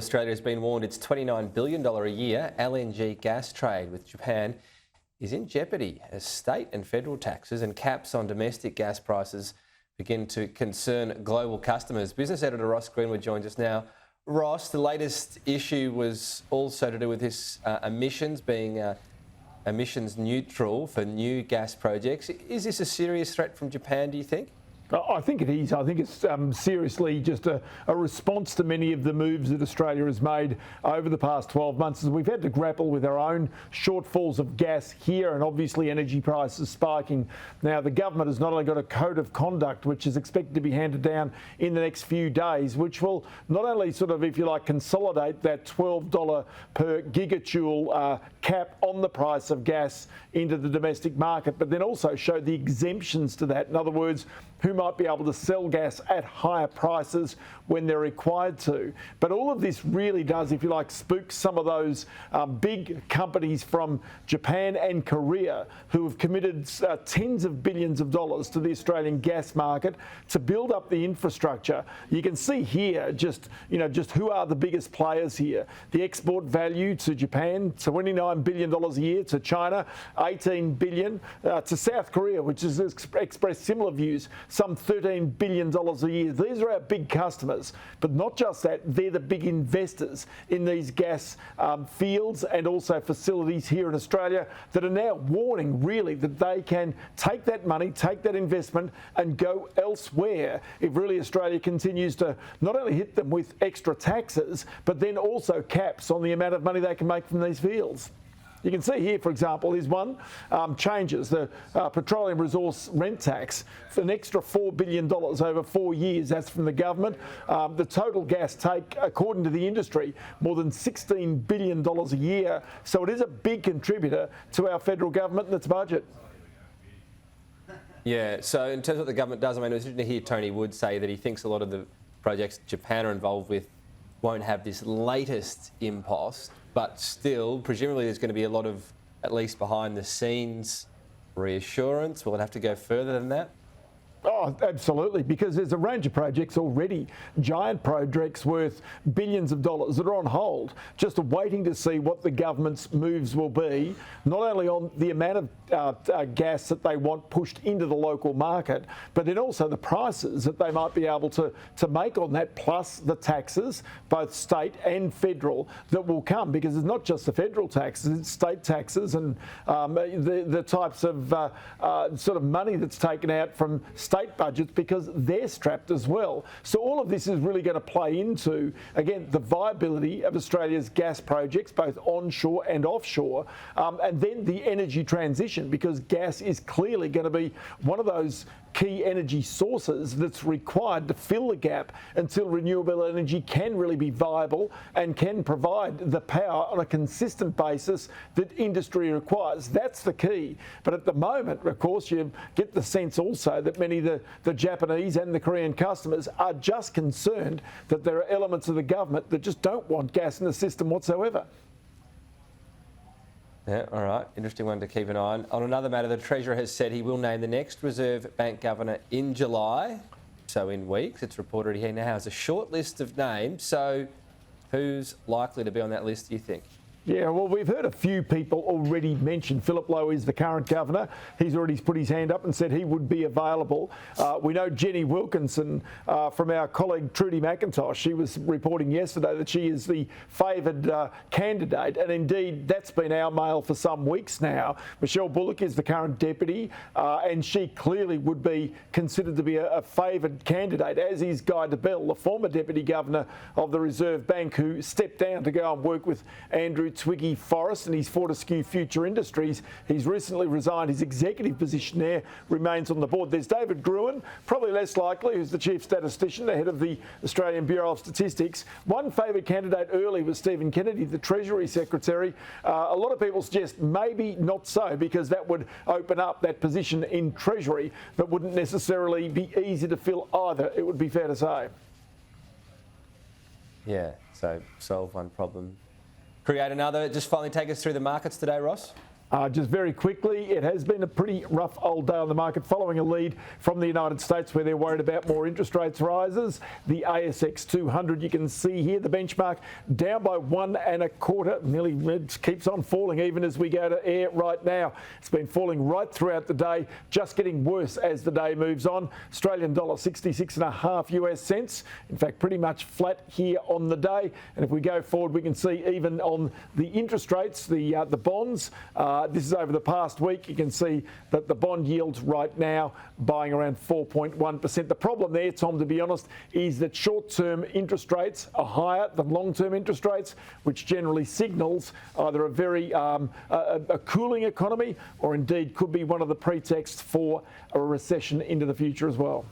Australia has been warned its $29 billion a year LNG gas trade with Japan is in jeopardy as state and federal taxes and caps on domestic gas prices begin to concern global customers. Business Editor Ross Greenwood joins us now. Ross, the latest issue was also to do with this emissions being emissions neutral for new gas projects. Is this a serious threat from Japan, do you think? I think it is. I think it's seriously just a response to many of the moves that Australia has made over the past 12 months, as we've had to grapple with our own shortfalls of gas here and obviously energy prices spiking. Now, the government has not only got a code of conduct, which is expected to be handed down in the next few days, which will not only sort of, if you like, consolidate that $12 per gigajoule cap on the price of gas into the domestic market, but then also show the exemptions to that. In other words, who might be able to sell gas at higher prices when they're required to. But all of this really does, if you like, spook some of those big companies from Japan and Korea who have committed tens of billions of dollars to the Australian gas market to build up the infrastructure. You can see here just who are the biggest players here. The export value to Japan, $29 billion a year, to China, $18 billion, to South Korea, which has expressed similar views, some $13 billion a year. These are our big customers, but not just that, they're the big investors in these gas fields and also facilities here in Australia that are now warning really that they can take that money, take that investment and go elsewhere if really Australia continues to not only hit them with extra taxes, but then also caps on the amount of money they can make from these fields. You can see here, for example, is one changes the petroleum resource rent tax for an extra $4 billion over 4 years. That's from the government. The total gas take, according to the industry, more than $16 billion a year. So it is a big contributor to our federal government and its budget. Yeah, so in terms of what the government does, I mean, it was interesting to hear Tony Wood say that he thinks a lot of the projects Japan are involved with won't have this latest impost, but still, presumably there's going to be a lot of, at least behind the scenes, reassurance. Will it have to go further than that? Oh, absolutely, because there's a range of projects already, giant projects worth billions of dollars that are on hold, just waiting to see what the government's moves will be, not only on the amount of gas that they want pushed into the local market, but then also the prices that they might be able to make on that, plus the taxes, both state and federal, that will come, because it's not just the federal taxes, it's state taxes and the types of sort of money that's taken out from state budgets, because they're strapped as well. So all of this is really going to play into, again, the viability of Australia's gas projects, both onshore and offshore, and then the energy transition, because gas is clearly going to be one of those key energy sources that's required to fill the gap until renewable energy can really be viable and can provide the power on a consistent basis that industry requires. That's the key. But at the moment, of course, you get the sense also that many of the Japanese and the Korean customers are just concerned that there are elements of the government that just don't want gas in the system whatsoever. Yeah, all right. Interesting one to keep an eye on. On another matter, the Treasurer has said he will name the next Reserve Bank Governor in July, so in weeks. It's reported he now has a short list of names. So who's likely to be on that list, do you think? Yeah, well, we've heard a few people already mention Philip Lowe is the current governor. He's already put his hand up and said he would be available. We know Jenny Wilkinson from our colleague Trudy McIntosh. She was reporting yesterday that she is the favoured candidate, and indeed that's been our mail for some weeks now. Michelle Bullock is the current deputy, and she clearly would be considered to be a favoured candidate, as is Guy Debelle, the former deputy governor of the Reserve Bank, who stepped down to go and work with Andrew Twiggy Forrest and his Fortescue Future Industries. He's recently resigned his executive position there, remains on the board. There's David Gruen, probably less likely, who's the chief statistician, the head of the Australian Bureau of Statistics. One favoured candidate early was Stephen Kennedy, the Treasury Secretary. A lot of people suggest maybe not so, because that would open up that position in Treasury that wouldn't necessarily be easy to fill either, it would be fair to say. Yeah, so solve one problem, create another. Just finally take us through the markets today, Ross. Just very quickly, it has been a pretty rough old day on the market following a lead from the United States where they're worried about more interest rates rises. The ASX 200, you can see here, the benchmark down by 1 1/4, nearly it keeps on falling even as we go to air right now. It's been falling right throughout the day, just getting worse as the day moves on. Australian dollar 66.5 US cents. In fact, pretty much flat here on the day. And if we go forward, we can see even on the interest rates, the bonds, this is over the past week. You can see that the bond yields right now buying around 4.1%. The problem there, Tom, to be honest, is that short-term interest rates are higher than long-term interest rates, which generally signals either a very a cooling economy or indeed could be one of the pretexts for a recession into the future as well.